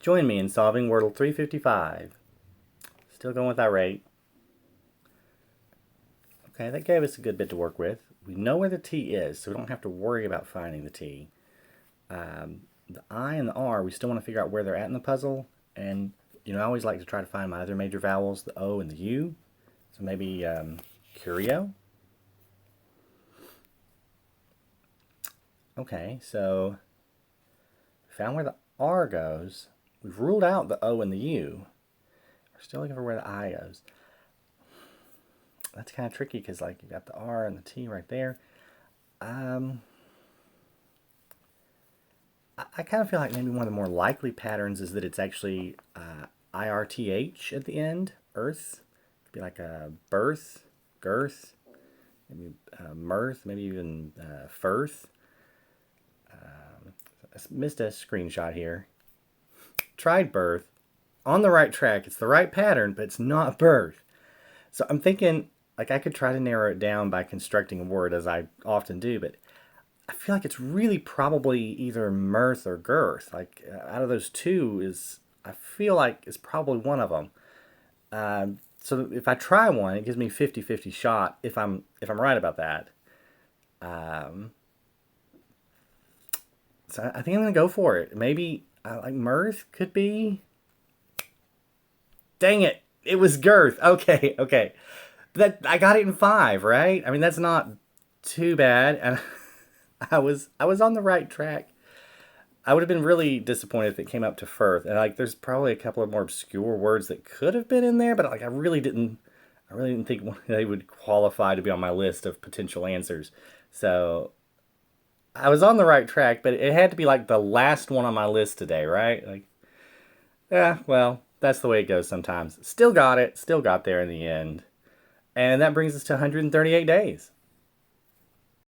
Join me in solving Wordle 355. Still going with our rate. Okay, that gave us a good bit to work with. We know where the T is, so we don't have to worry about finding the T. The I and the R, we still want to figure out where they're at in the puzzle. And, I always like to try to find my other major vowels, the O and the U. So maybe curio. Okay, so found where the R goes. We've ruled out the O and the U. We're still looking for where the I goes. That's kind of tricky because, you've got the R and the T right there. I kind of feel like maybe one of the more likely patterns is that it's actually IRTH at the end, earth. It'd be like a birth, girth, maybe mirth, maybe even firth. I missed a screenshot here. Tried birth. On the right track. It's the right pattern, but it's not birth. So I'm thinking, I could try to narrow it down by constructing a word, as I often do, but I feel like it's really probably either mirth or girth. Out of those two I feel like it's probably one of them. So if I try one, it gives me 50-50 shot if I'm right about that. So I think I'm gonna go for it. Maybe mirth could be. Dang it! It was girth. Okay, okay. That I got it in 5, right? I mean, that's not too bad, and I was on the right track. I would have been really disappointed if it came up to firth, and there's probably a couple of more obscure words that could have been in there, but I really didn't think they would qualify to be on my list of potential answers. So I was on the right track, but it had to be the last one on my list today, right? Yeah, well, that's the way it goes sometimes. Still got it, still got there in the end. And that brings us to 138 days.